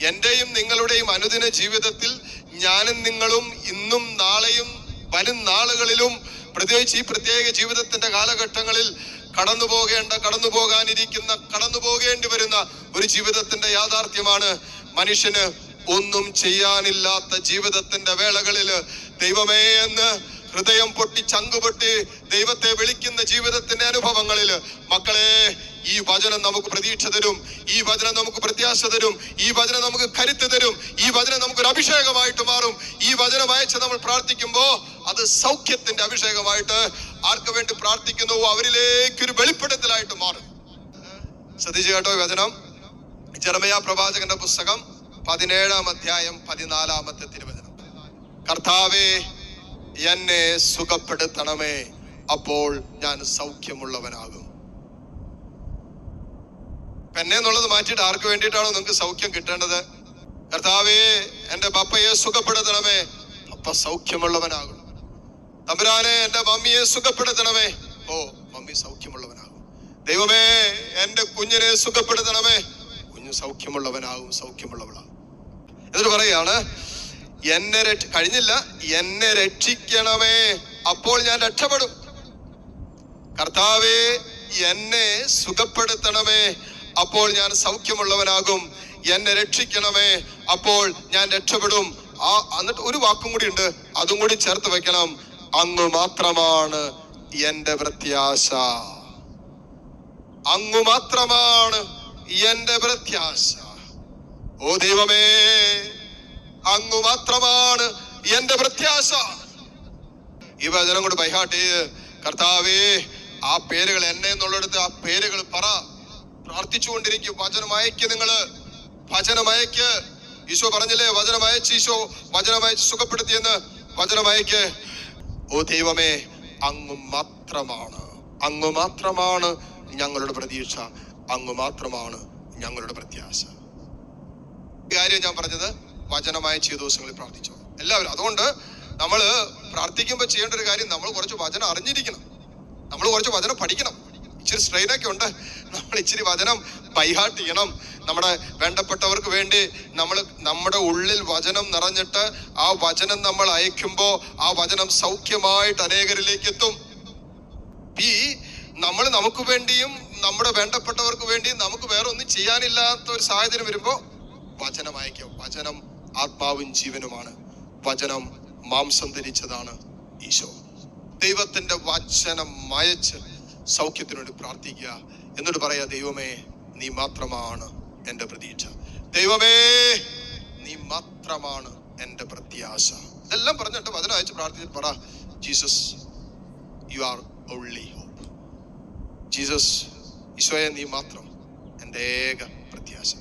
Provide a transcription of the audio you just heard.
എന്റെയും നിങ്ങളുടെയും അനുദിന ജീവിതത്തിൽ ഞാനും നിങ്ങളും ഇന്നും നാളെയും വരും നാളുകളിലും പ്രത്യേകിച്ച് ഈ പ്രത്യേക ജീവിതത്തിന്റെ കാലഘട്ടങ്ങളിൽ കടന്നു പോകേണ്ടി വരുന്ന ഒരു ജീവിതത്തിന്റെ യാഥാർത്ഥ്യമാണ്. മനുഷ്യന് ഒന്നും ചെയ്യാനില്ലാത്ത ജീവിതത്തിന്റെ വേളകളില് ദൈവമേ എന്ന് ഹൃദയം പൊട്ടി ചങ്കുപൊട്ടി ദൈവത്തെ വിളിക്കുന്ന ജീവിതത്തിന്റെ അനുഭവങ്ങളില് മക്കളെ, ഈ വചനം നമുക്ക് പ്രതീക്ഷ തരും, ഈ വചനം നമുക്ക് പ്രത്യാശ തരും, ഈ വചനം നമുക്ക് കരുത്ത് തരും, ഈ വചനം നമുക്കൊരു അഭിഷേകമായിട്ട് മാറും. ഈ വചനം അയച്ച് നമ്മൾ പ്രാർത്ഥിക്കുമ്പോ അത് സൗഖ്യത്തിന്റെ അഭിഷേകമായിട്ട് ആർക്ക് വേണ്ടി പ്രാർത്ഥിക്കുന്നുവോ അവരിലേക്ക് ഒരു വെളിപ്പെടുത്തലായിട്ട് മാറും. ശ്രദ്ധിച്ചു കേട്ടോ ഈ വചനം. ജെറമ്യാ പ്രവാചകന്റെ പുസ്തകം 17-ാം അധ്യായം 14-ാമത്തെ തിരുവചനം. കർത്താവേ, എന്നെ സുഖപ്പെടുത്തണമേ, അപ്പോൾ ഞാൻ സൗഖ്യമുള്ളവനാകും. എന്നെ എന്നുള്ളത് മാറ്റിയിട്ട് ആർക്ക് വേണ്ടിയിട്ടാണോ നിങ്ങൾക്ക് സൗഖ്യം കിട്ടേണ്ടത്? കർത്താവേ, എന്റെ പപ്പയെ സുഖപ്പെടുത്തണമേ, പപ്പ സൗഖ്യമുള്ളവനാകും. തമ്പുരാനെ, എന്റെ മമ്മിയെ സുഖപ്പെടുത്തണമേ, ഓ മമ്മി സൗഖ്യമുള്ളവനാകും. ദൈവമേ, എന്റെ കുഞ്ഞിനെ സുഖപ്പെടുത്തണമേ, കുഞ്ഞു സൗഖ്യമുള്ളവനാകും, സൗഖ്യമുള്ളവളാകും. എന്നിട്ട് പറയാണ്, എന്നെ രക്ഷിക്കണമേ, അപ്പോൾ ഞാൻ രക്ഷപ്പെടും. കർത്താവേ, എന്നെ സുഖപ്പെടുത്തണമേ, അപ്പോൾ ഞാൻ സൗഖ്യമുള്ളവനാകും. എന്നെ രക്ഷിക്കണമേ, അപ്പോൾ ഞാൻ രക്ഷപ്പെടും. എന്നിട്ട് ഒരു വാക്കും കൂടി ഉണ്ട്, അതും കൂടി ചേർത്ത് വെക്കണം. അങ്ങ് മാത്രമാണ് എന്റെ പ്രത്യാശ. അങ്ങ് മാത്രമാണ് എന്റെ പ്രത്യാശ. ഓ ദൈവമേ, അങ്ങ് മാത്രമാണ് എന്റെ പ്രത്യാശ. ഈ വചനം കൊണ്ട് ബൈഹാർട്ട് ചെയ്ത് കർത്താവേ, ആ പേരുകൾ എന്നെ എന്നുള്ളടത്ത് ആ പേരുകൾ പ്രാർത്ഥിച്ചുകൊണ്ടിരിക്കും. വചനമയക്ക്, നിങ്ങള് വചനമയക്ക്. ഈശോ പറഞ്ഞില്ലേ, വചനമയച്ച് ഈശോ വചനമയച്ച് സുഖപ്പെടുത്തിയെന്ന്. വചനമയക്ക്. ഓ ദൈവമേ, അങ്ങ് മാത്രമാണ് ഞങ്ങളുടെ പ്രതീക്ഷ, അങ്ങ് മാത്രമാണ് ഞങ്ങളുടെ പ്രത്യാശ. കാര്യം ഞാൻ പറഞ്ഞത്, വചനമയച്ച് ഈ ദിവസങ്ങളിൽ പ്രാർത്ഥിച്ചോ എല്ലാവരും. അതുകൊണ്ട് നമ്മൾ പ്രാർത്ഥിക്കുമ്പോൾ ചെയ്യേണ്ട ഒരു കാര്യം, നമ്മൾ കുറച്ച് വചനം അറിഞ്ഞിരിക്കണം, നമ്മൾ കുറച്ച് വചനം പഠിക്കണം. ഇച്ചിരി സ്ട്രെയിനൊക്കെ ഉണ്ട്, നമ്മൾ ഇച്ചിരി വചനം ബൈഹാർട്ട് ചെയ്യണം. നമ്മുടെ വേണ്ടപ്പെട്ടവർക്ക് വേണ്ടി നമ്മുടെ ഉള്ളിൽ വചനം നിറഞ്ഞിട്ട് ആ വചനം നമ്മൾ അയക്കുമ്പോൾ ആ വചനം സൗഖ്യമായിട്ട് അനേകരിലേക്ക് എത്തും. ഈ നമ്മൾ നമുക്ക് വേണ്ടിയും നമ്മുടെ വേണ്ടപ്പെട്ടവർക്ക് വേണ്ടിയും നമുക്ക് വേറെ ഒന്നും ചെയ്യാനില്ലാത്ത ഒരു സാഹചര്യം വരുമ്പോൾ വചനം അയക്കും. വചനം ആത്മാവും ജീവനുമാണ്. വചനം മാംസം ധരിച്ചതാണ് ഈശോ. ദൈവത്തിന്റെ വചനം അയച്ച് സൗഖ്യത്തിനു വേണ്ടി പ്രാർത്ഥിക്കുക. എന്നിട്ട് പറയാ, ദൈവമേ, നീ മാത്രമാണ് എന്റെ പ്രതീക്ഷ. ദൈവമേ, നീ മാത്രമാണ് എന്റെ പ്രത്യാശ. ഇതെല്ലാം പറഞ്ഞിട്ട് വചനം അയച്ച് പ്രാർത്ഥിച്ചിട്ട് പറ, Jesus, you are only hope. Jesus, ഈശോയെ, നീ മാത്രം എന്റെ ഏക പ്രത്യാശ.